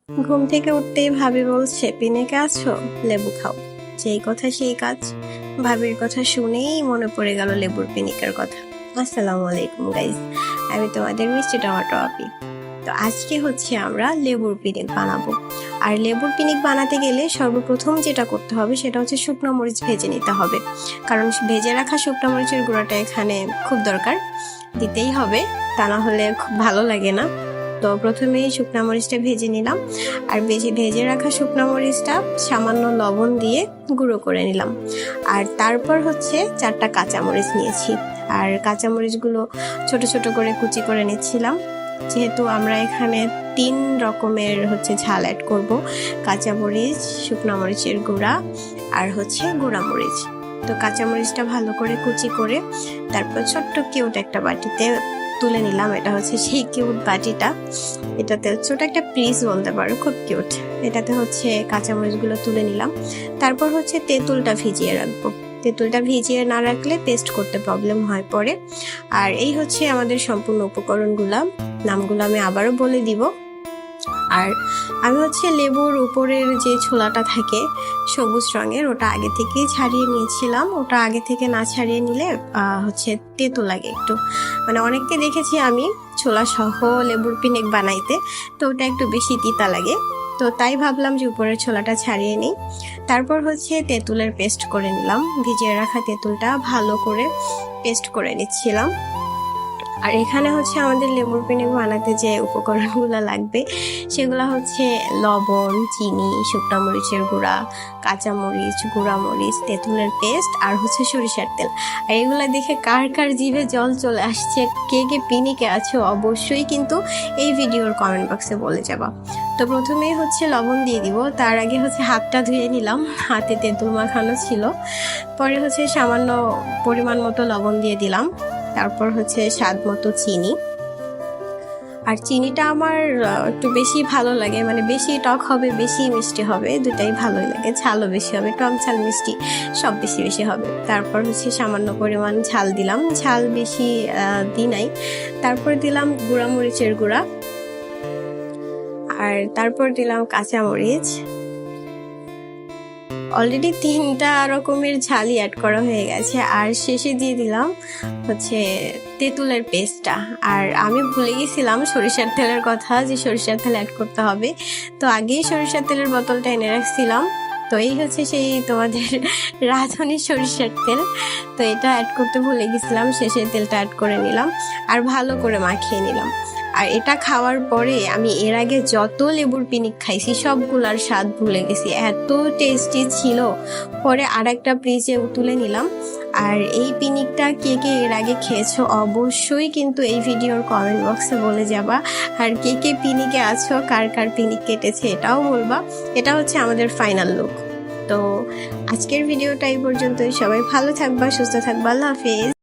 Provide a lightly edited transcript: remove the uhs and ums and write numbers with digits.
ঘুম থেকে উঠতেই ভাবি বলছে, পিনিকে আছো, লেবু খাও। যেই কথা সেই কাজ। ভাবির কথা শুনেই মনে পড়ে গেল লেবুর পিনিকের কথা। আসসালামু আলাইকুম গাইস, আমি তোমাদের মিষ্টি টমেটো আপি। তো আজকে হচ্ছে আমরা লেবুর পিনিক বানাবো। আর লেবুর পিনিক বানাতে গেলে সর্বপ্রথম যেটা করতে হবে সেটা হচ্ছে শুকনো মরিচ ভেজে নিতে হবে, কারণ ভেজে রাখা শুকনো মরিচের গুঁড়াটা এখানে খুব দরকার, দিতেই হবে, তা না হলে খুব ভালো লাগে না। তো প্রথমেই শুকনো মরিচটা ভেজে নিলাম, আর ভেজে রাখা শুকনো মরিচটা সামান্য লবণ দিয়ে গুঁড়ো করে নিলাম। আর তারপর হচ্ছে 4টা কাঁচামরিচ নিয়েছি, আর কাঁচামরিচগুলো ছোট ছোট করে কুচি করে নিচ্ছিলাম, যেহেতু আমরা এখানে 3 রকমের হচ্ছে ঝাল অ্যাড করব, কাঁচামরিচ, শুকনো মরিচের গুঁড়া আর হচ্ছে গুঁড়া মরিচ। তো কাঁচামরিচটা ভালো করে কুচি করে তারপর ছোট্ট কিউট একটা বাটিতে তুলে নিলাম। এটা হচ্ছে সেই কিউট বাটিটা, এটাতে ছোট একটা পিস বলতে পারো, খুব কিউট। এটাতে হচ্ছে কাঁচামরিচগুলো তুলে নিলাম। তারপর হচ্ছে তেঁতুলটা ভিজিয়ে রাখবো। তেঁতুলটা ভিজিয়ে না রাখলে পেস্ট করতে প্রবলেম হয় পরে। আর এই হচ্ছে আমাদের সম্পূর্ণ উপকরণগুলা, নামগুলো আমি আবারও বলে দিব। আর আমি হচ্ছে লেবুর উপরের যে ছোলাটা থাকে সবুজ রঙের, ওটা আগে থেকেই ছাড়িয়ে নিয়েছিলাম। ওটা আগে থেকে না ছাড়িয়ে নিলে হচ্ছে তেতো লাগে একটু, মানে অনেককে দেখেছি আমি ছোলা সহ লেবুর পিনিক বানাইতে, তো ওটা একটু বেশি তিতা লাগে। তো তাই ভাবলাম যে উপরের ছোলাটা ছাড়িয়ে নিই। তারপর হচ্ছে তেঁতুলের পেস্ট করে নিলাম, ভিজিয়ে রাখা তেঁতুলটা ভালো করে পেস্ট করে নিচ্ছিলাম। আর এখানে হচ্ছে আমাদের লেবুর পিনিক বানাতে যে উপকরণগুলো লাগবে সেগুলো হচ্ছে লবণ, চিনি, শুকনো মরিচের গুঁড়া, কাঁচামরিচ, গুঁড়া মরিচ, তেঁতুলের পেস্ট আর হচ্ছে সরিষার তেল। আর এগুলো দেখে কার কার জিভে জল চলে আসছে, কে কে পিনিকে আছো, অবশ্যই কিন্তু এই ভিডিওর কমেন্ট বক্সে বলে যাবা। তো প্রথমেই হচ্ছে লবণ দিয়ে দিব, তার আগে হচ্ছে হাতটা ধুয়ে নিলাম, হাতে তেঁতুল মাখানো ছিল। পরে হচ্ছে সামান্য পরিমাণ মতো লবণ দিয়ে দিলাম, তারপর হচ্ছে স্বাদ মতো চিনি। আর চিনিটা আমার একটু বেশি ভালো লাগে, মানে বেশি টক হবে বেশি মিষ্টি হবে দুটাই ভালোই লাগে, ঝালও বেশি হবে, টক ঝাল মিষ্টি সব বেশি বেশি হবে। তারপর হচ্ছে সামান্য পরিমাণ ঝাল দিলাম, ঝাল বেশি দিই নাই। তারপর দিলাম গুঁড়া মরিচের গুঁড়া, আর তারপর দিলাম কাঁচামরিচ। অলরেডি 3টা রকমের ঝালই অ্যাড করা হয়ে গেছে। আর শেষে দিয়ে দিলাম হচ্ছে তেঁতুলের পেস্টটা। আর আমি ভুলে গেছিলাম সরিষার তেলের কথা, যে সরিষার তেল অ্যাড করতে হবে, তো আগেই সরিষার তেলের বোতলটা এনে রাখছিলাম। তো এই হচ্ছে সেই তোমাদের রাঁধুনি সরিষার তেল। তো এটা অ্যাড করতে ভুলে গেছিলাম, শেষে তেলটা অ্যাড করে নিলাম আর ভালো করে মাখিয়ে নিলাম। আর এটা খাওয়ার পরে আমি এর আগে যত লেবুর পিনিক খাইছি সবগুলার স্বাদ ভুলে গেছি, এত টেস্টি ছিল। পরে আর একটা ফ্রিজে তুলে নিলাম। আর এই পিনিকটা কে কে এর আগে খেয়েছো অবশ্যই কিন্তু এই ভিডিওর কমেন্ট বক্সে বলে যাবা। আর কে কে পিনিকে আছো, কার কার পিনিক কেটেছে এটাও বলবা। এটা হচ্ছে আমাদের ফাইনাল লুক। তো আজকের ভিডিওটা এই পর্যন্তই। সবাই ভালো থাকবা, সুস্থ থাকবা, আল্লাহ হাফেজ।